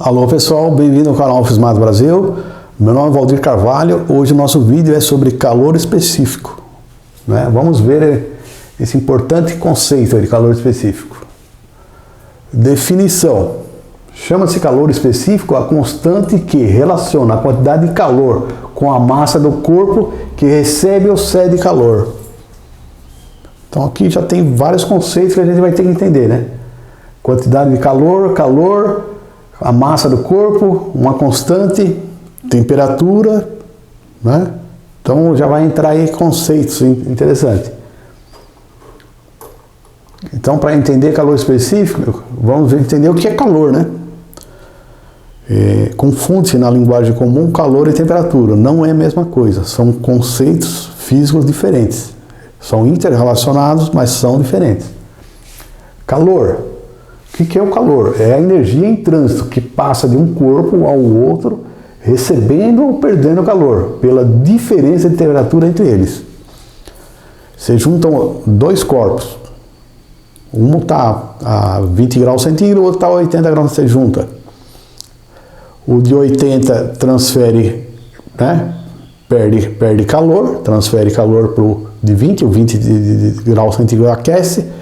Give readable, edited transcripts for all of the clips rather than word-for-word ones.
Alô pessoal, bem-vindo ao canal Fismado Brasil. Meu nome é Valdir Carvalho. Hoje o nosso vídeo é sobre calor específico, né? Vamos ver esse importante conceito de calor específico. Definição: chama-se calor específico a constante que relaciona a quantidade de calor com a massa do corpo que recebe ou cede calor. Então aqui já tem vários conceitos que a gente vai ter que entender, né? Quantidade de calor, a massa do corpo, uma constante, temperatura, né? Então já vai entrar aí conceitos interessantes. Então, para entender calor específico, vamos entender o que é calor, né? Confunde-se na linguagem comum calor e temperatura. Não é a mesma coisa, são conceitos físicos diferentes. São interrelacionados, mas são diferentes. Calor. O que é o calor? É a energia em trânsito que passa de um corpo ao outro, recebendo ou perdendo calor, pela diferença de temperatura entre eles. Se juntam dois corpos, um está a 20 graus centígrados, o outro está a 80 graus, você junta. O de 80 transfere, né? Perde calor, transfere calor para o de 20, o 20 de graus centígrados aquece,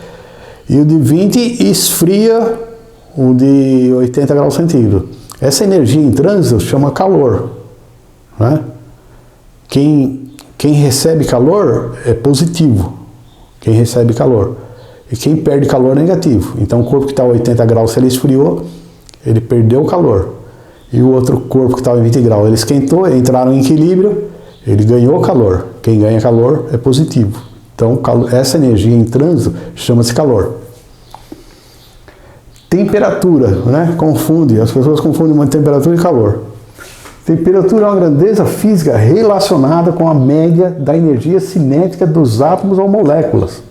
e o de 20 esfria o de 80 graus centígrados. Essa energia em trânsito chama calor, né? Quem recebe calor é positivo, quem recebe calor. E quem perde calor é negativo. Então o corpo que está a 80 graus, se ele esfriou, ele perdeu o calor. E o outro corpo que estava em 20 graus, ele esquentou, entraram em equilíbrio, ele ganhou calor. Quem ganha calor é positivo. Então essa energia em trânsito chama-se calor. Temperatura, né? Confunde, as pessoas confundem muito temperatura e calor. Temperatura é uma grandeza física relacionada com a média da energia cinética dos átomos ou moléculas.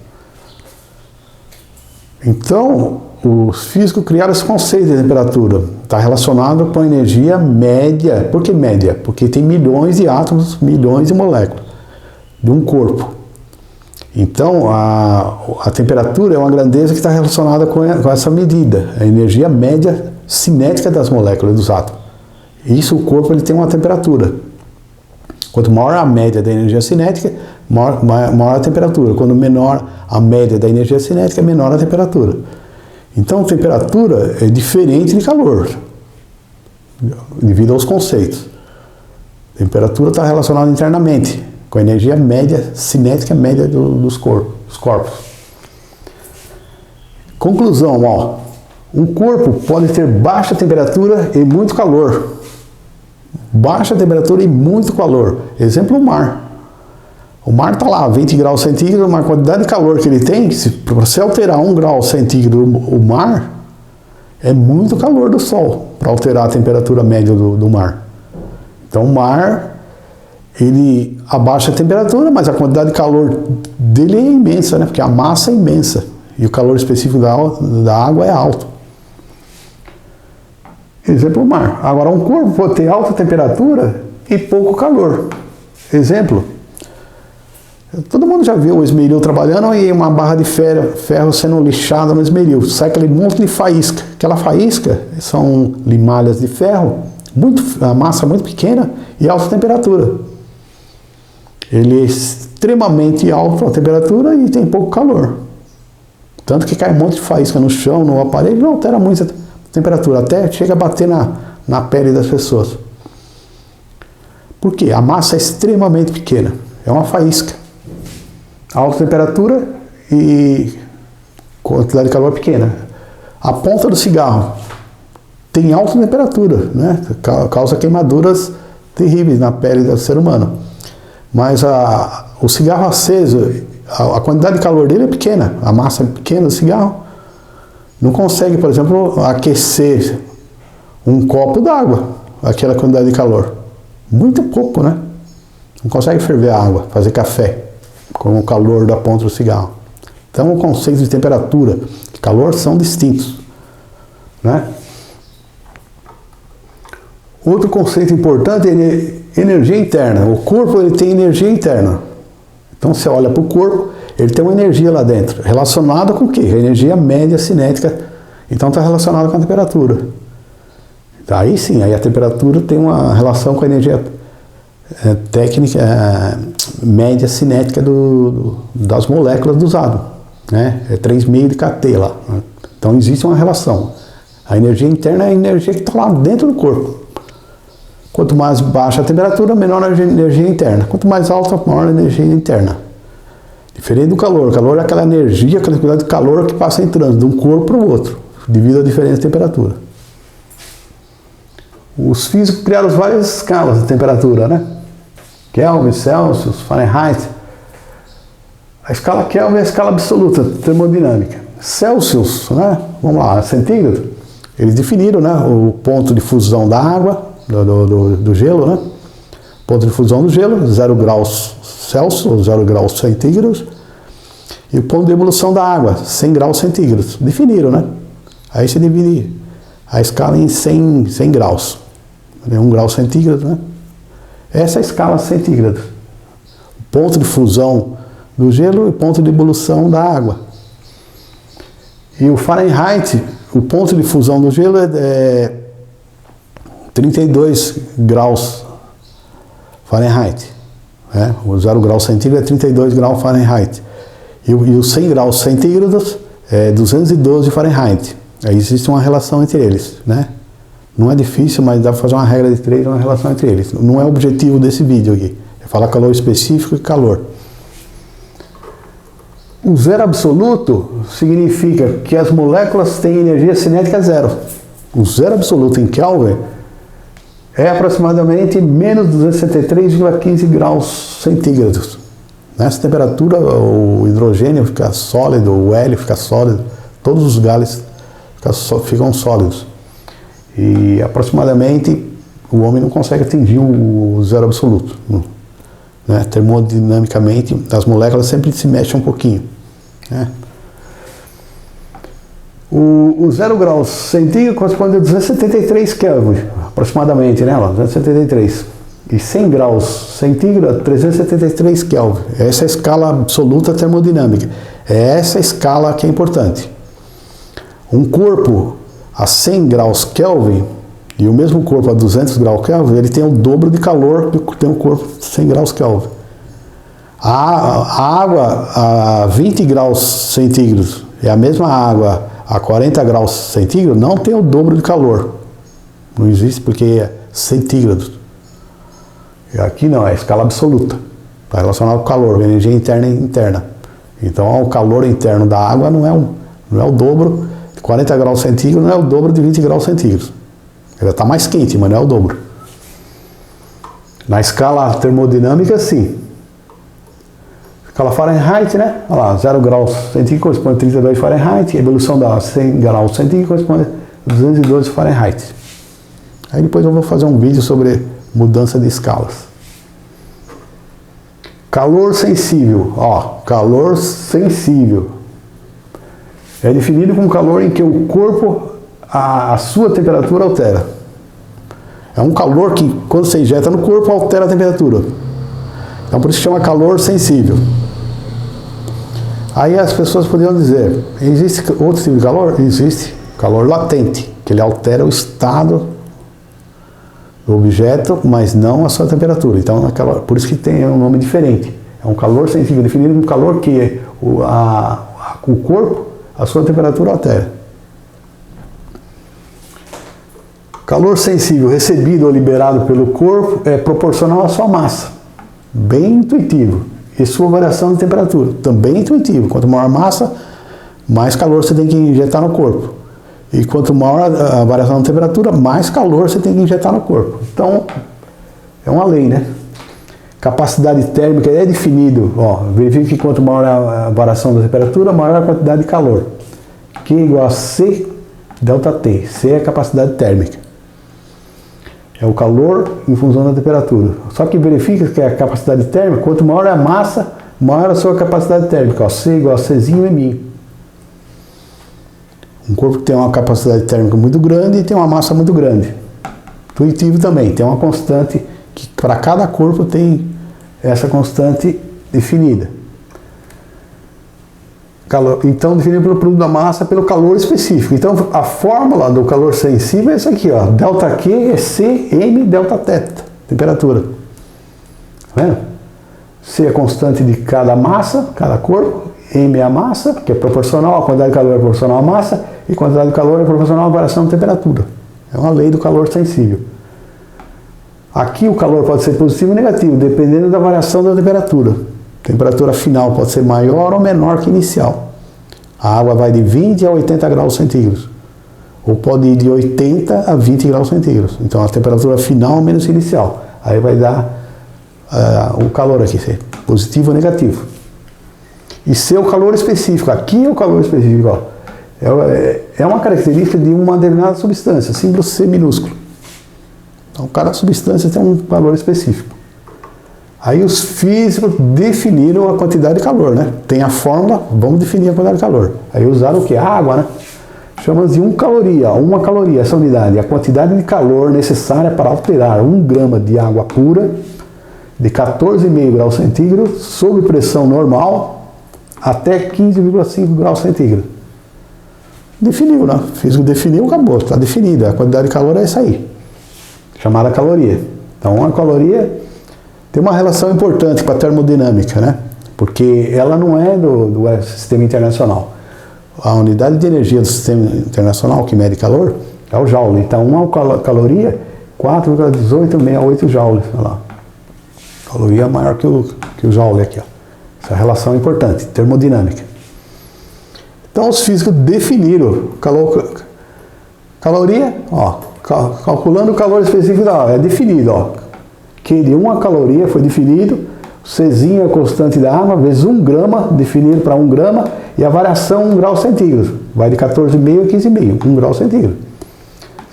Então, os físicos criaram esse conceito de temperatura. Está relacionado com a energia média. Por que média? Porque tem milhões de átomos, milhões de moléculas de um corpo. Então, a temperatura é uma grandeza que está relacionada com essa medida, a energia média cinética das moléculas, dos átomos. Isso, o corpo ele tem uma temperatura. Quanto maior a média da energia cinética, maior a temperatura. Quando menor a média da energia cinética, menor a temperatura. Então, temperatura é diferente de calor, devido aos conceitos. Temperatura está relacionada internamente com a energia média, cinética média dos corpos. Conclusão, ó. Um corpo pode ter baixa temperatura e muito calor. Baixa temperatura e muito calor. Exemplo, o mar. O mar está lá, 20 graus centígrados, uma quantidade de calor que ele tem, para você alterar 1 grau centígrado o mar, é muito calor do sol para alterar a temperatura média do mar. Então o mar, ele abaixa a temperatura, mas a quantidade de calor dele é imensa, né? Porque a massa é imensa e o calor específico da água é alto. Exemplo, o mar. Agora, um corpo pode ter alta temperatura e pouco calor. Exemplo, todo mundo já viu o esmeril trabalhando e uma barra de ferro sendo lixada no esmeril. Sai aquele monte de faísca. Aquela faísca são limalhas de ferro, a massa muito pequena e alta temperatura. Ele é extremamente alto a temperatura e tem pouco calor. Tanto que cai um monte de faísca no chão, no aparelho, não altera muito a temperatura, até chega a bater na pele das pessoas. Por quê? A massa é extremamente pequena, é uma faísca. Alta temperatura e quantidade de calor pequena. A ponta do cigarro tem alta temperatura, né? Causa queimaduras terríveis na pele do ser humano. Mas o cigarro aceso, a quantidade de calor dele é pequena, a massa é pequena do cigarro. Não consegue, por exemplo, aquecer um copo d'água, aquela quantidade de calor. Muito pouco, né? Não consegue ferver a água, fazer café com o calor da ponta do cigarro. Então, o conceito de temperatura e calor são distintos, né? Outro conceito importante é energia interna. O corpo ele tem energia interna. Então, você olha para o corpo, ele tem uma energia lá dentro, relacionada com o quê? A energia média cinética. Então, está relacionada com a temperatura. Aí sim, aí a temperatura tem uma relação com a energia técnica, média cinética das moléculas do usado, né? É 3,5 de kT lá. Né? Então existe uma relação. A energia interna é a energia que está lá dentro do corpo. Quanto mais baixa a temperatura, menor a energia interna. Quanto mais alta, maior a energia interna. Diferente do calor. O calor é aquela energia, aquela quantidade de calor que passa em trânsito de um corpo para o outro, devido à diferença de temperatura. Os físicos criaram várias escalas de temperatura, né? Kelvin, Celsius, Fahrenheit. A escala Kelvin é a escala absoluta termodinâmica. Celsius, né? Vamos lá, centígrado. Eles definiram, né, o ponto de fusão da água, do gelo, né? Ponto de fusão do gelo, 0 graus Celsius, ou 0 graus centígrados. E o ponto de ebulição da água, 100 graus centígrados. Definiram, né? Aí você divide a escala em 100 graus. 1 grau centígrado, né? Essa é a escala centígrada. O ponto de fusão do gelo e o ponto de ebulição da água. E o Fahrenheit, o ponto de fusão do gelo é 32 graus Fahrenheit. Né? O 0 grau centígrado é 32 graus Fahrenheit. E os 100 graus centígrados é 212 Fahrenheit. Aí existe uma relação entre eles, né? Não é difícil, mas dá para fazer uma regra de 3, uma relação entre eles. Não é o objetivo desse vídeo aqui. É falar calor específico e calor. O zero absoluto significa que as moléculas têm energia cinética zero. O zero absoluto em Kelvin é aproximadamente menos 263,15 graus centígrados. Nessa temperatura, o hidrogênio fica sólido, o hélio fica sólido, todos os gases ficam sólidos. E aproximadamente o homem não consegue atingir o zero absoluto. Né? Termodinamicamente, as moléculas sempre se mexem um pouquinho. Né? O 0 graus centígrado corresponde a 273 Kelvin, aproximadamente, né? 273. E 100 graus centígrado a 373 Kelvin. Essa é a escala absoluta termodinâmica. É essa escala que é importante. Um corpo a 100 graus Kelvin e o mesmo corpo a 200 graus Kelvin, ele tem o dobro de calor que tem um corpo a 100 graus Kelvin. A água a 20 graus centígrados e a mesma água a 40 graus centígrados não tem o dobro de calor. Não existe porque é centígrados. E aqui não, é a escala absoluta. Está relacionado com o calor, energia interna e interna. Então o calor interno da água não é o dobro. 40 graus centígrados não é o dobro de 20 graus centígrados. Ela está mais quente, mas não é o dobro. Na escala termodinâmica, sim. Escala Fahrenheit, né? Olha lá, 0 graus centígrados corresponde a 32 Fahrenheit. A evolução da 100 graus centígrados corresponde a 212 Fahrenheit. Aí depois eu vou fazer um vídeo sobre mudança de escalas. Calor sensível. Ó, calor sensível. É definido como calor em que o corpo, a sua temperatura altera. É um calor que, quando você injeta no corpo, altera a temperatura. Então, por isso chama calor sensível. Aí as pessoas poderiam dizer, existe outro tipo de calor? Existe calor latente, que ele altera o estado do objeto, mas não a sua temperatura. Então, por isso que tem um nome diferente. É um calor sensível, definido como calor que o corpo, a sua temperatura altera. Calor sensível recebido ou liberado pelo corpo é proporcional à sua massa. Bem intuitivo. E sua variação de temperatura. Também intuitivo. Quanto maior a massa, mais calor você tem que injetar no corpo. E quanto maior a variação de temperatura, mais calor você tem que injetar no corpo. Então, é uma lei, né? Capacidade térmica é definido, ó, verifique que quanto maior a variação da temperatura, maior a quantidade de calor. Q igual a C delta T. C é a capacidade térmica. É o calor em função da temperatura. Só que verifica que a capacidade térmica, quanto maior é a massa, maior a sua capacidade térmica. Ó, C igual a Czinho eminho. Um corpo que tem uma capacidade térmica muito grande e tem uma massa muito grande. Intuitivo também, tem uma constante que para cada corpo tem essa constante definida. Então, definido pelo produto da massa pelo calor específico. Então, a fórmula do calor sensível é essa aqui, ó. ΔQ é Cm Δθ, temperatura. Tá vendo? C é constante de cada massa, cada corpo. M é a massa, que é proporcional, a quantidade de calor é proporcional à massa, e a quantidade de calor é proporcional à variação de temperatura. É uma lei do calor sensível. Aqui o calor pode ser positivo ou negativo, dependendo da variação da temperatura. A temperatura final pode ser maior ou menor que inicial. A água vai de 20 a 80 graus centígrados. Ou pode ir de 80 a 20 graus centígrados. Então a temperatura final menos inicial. Aí vai dar o calor aqui, positivo ou negativo. E C é o calor específico. Aqui é o calor específico. Ó. É uma característica de uma determinada substância, símbolo C minúsculo. Então cada substância tem um valor específico. Aí os físicos definiram a quantidade de calor, né? Tem a fórmula, vamos definir a quantidade de calor. Aí usaram o que? A água, né? Chamamos de 1 caloria, 1 caloria, essa unidade. A quantidade de calor necessária para alterar 1 grama de água pura de 14,5 graus centígrados sob pressão normal até 15,5 graus centígrados. Definiu, né? O físico definiu, acabou, está definida. A quantidade de calor é essa aí, chamada caloria. Então, uma caloria tem uma relação importante com a termodinâmica, né? Porque ela não é do sistema internacional. A unidade de energia do sistema internacional que mede calor é o joule. Então, uma caloria, 4,1868 joules. Olha lá. Caloria é maior que o joule aqui, ó. Essa relação é importante, termodinâmica. Então os físicos definiram caloria, ó, calculando o calor específico da água, é definido, ó, que de 1 caloria foi definido, o Czinho é a constante da água, vezes 1 grama, definido para 1 grama, e a variação 1 grau centígrado, vai de 14,5 a 15,5, 1 grau centígrado.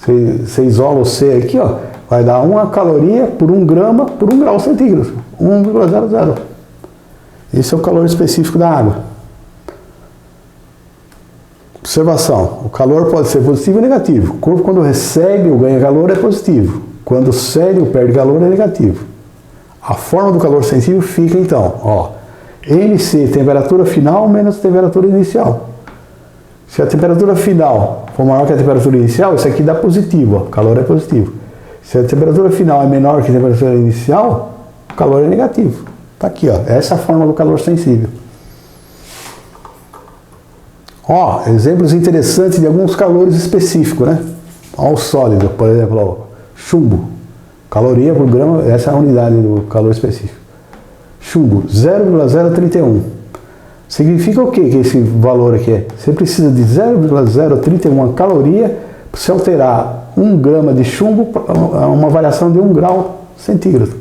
Você isola o C aqui, ó, vai dar 1 caloria por 1 grama por 1 grau centígrado, 1,00. Esse é o calor específico da água. Observação, o calor pode ser positivo ou negativo. O corpo, quando recebe ou ganha calor, é positivo. Quando cede ou perde calor, é negativo. A forma do calor sensível fica, então, ó, MC, temperatura final menos temperatura inicial. Se a temperatura final for maior que a temperatura inicial, isso aqui dá positivo, ó, o calor é positivo. Se a temperatura final é menor que a temperatura inicial, o calor é negativo. Está aqui, ó, essa é a forma do calor sensível. Ó, exemplos interessantes de alguns calores específicos, né? Ó, o sólido, por exemplo, ó, chumbo. Caloria por grama, essa é a unidade do calor específico. Chumbo, 0,031. Significa o que esse valor aqui é? Você precisa de 0,031 caloria para se alterar 1 grama de chumbo a uma variação de 1 grau centígrado.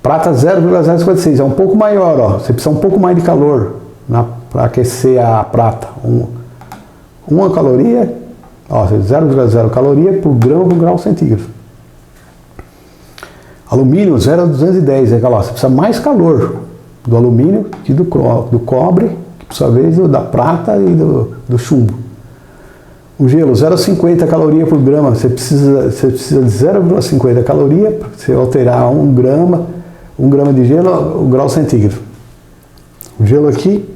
Prata 0,056, é um pouco maior, ó. Você precisa um pouco mais de calor para aquecer a prata. 1 caloria, ó, 0,0 caloria por grau centígrado. Alumínio 0,210, é lá, você precisa mais calor do alumínio que do cobre, que por sua vez da prata e do chumbo. O gelo 0,50 caloria por grama, você precisa de 0,50 caloria para você alterar 1 grama de gelo, o grau centígrado. O gelo aqui,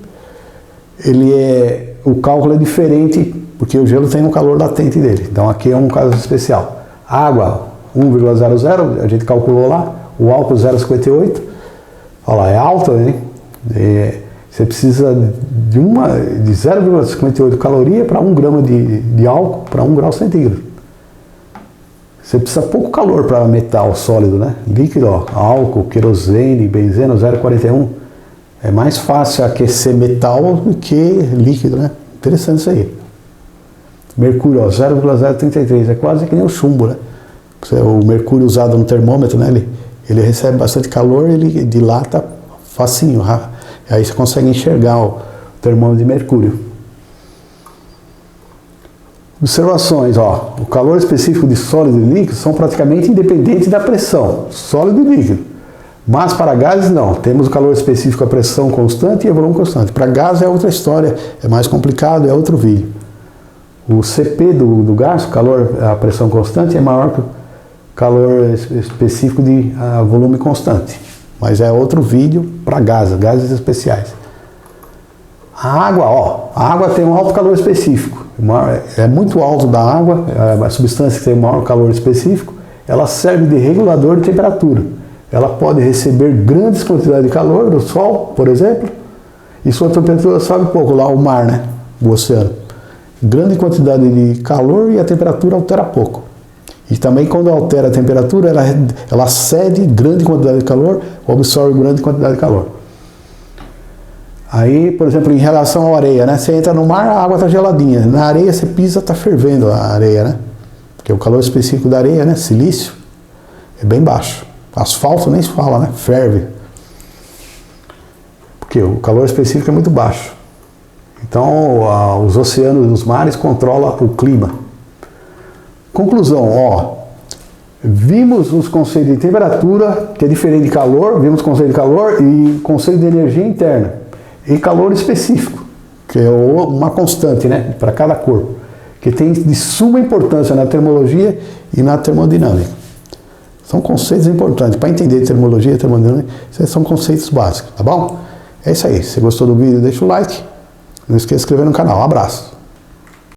o cálculo é diferente, porque o gelo tem um calor latente dele. Então aqui é um caso especial. Água, 1,00, a gente calculou lá. O álcool 0,58. Olha lá, é alto, né? Você precisa de 0,58 caloria para 1 grama de álcool para 1 grau centígrado. Você precisa pouco calor para metal sólido, né? Líquido, ó, álcool, querosene, benzeno, 0,41. É mais fácil aquecer metal do que líquido, né? Interessante isso aí. Mercúrio, ó, 0,033. É quase que nem o chumbo, né? O mercúrio usado no termômetro, né? Ele recebe bastante calor, ele dilata facinho. Aí você consegue enxergar o termômetro de mercúrio. Observações, ó, o calor específico de sólido e líquido são praticamente independentes da pressão, sólido e líquido. Mas para gases não, temos o calor específico a pressão constante e a volume constante. Para gás é outra história, é mais complicado, é outro vídeo. O CP do gás, calor a pressão constante, é maior que o calor específico de volume constante. Mas é outro vídeo para gases especiais. A água tem um alto calor específico. É muito alto da água, é a substância que tem um maior calor específico, ela serve de regulador de temperatura. Ela pode receber grandes quantidades de calor do sol, por exemplo, e sua temperatura sobe um pouco, lá o mar, né? O oceano. Grande quantidade de calor e a temperatura altera pouco. E também quando altera a temperatura, ela cede grande quantidade de calor ou absorve grande quantidade de calor. Aí, por exemplo, em relação à areia, né? Você entra no mar, a água está geladinha. Na areia você pisa, está fervendo a areia, né? Porque o calor específico da areia, né? Silício, é bem baixo. Asfalto nem se fala, né? Ferve. Porque o calor específico é muito baixo. Então, os oceanos e os mares controlam o clima. Conclusão, vimos os conceitos de temperatura, que é diferente de calor, vimos o conceito de calor e conceito de energia interna. E calor específico, que é uma constante, né, para cada corpo, que tem de suma importância na termologia e na termodinâmica. São conceitos importantes. Para entender termologia e termodinâmica, esses são conceitos básicos, tá bom? É isso aí. Se você gostou do vídeo, deixa o like. Não esqueça de se inscrever no canal. Um abraço.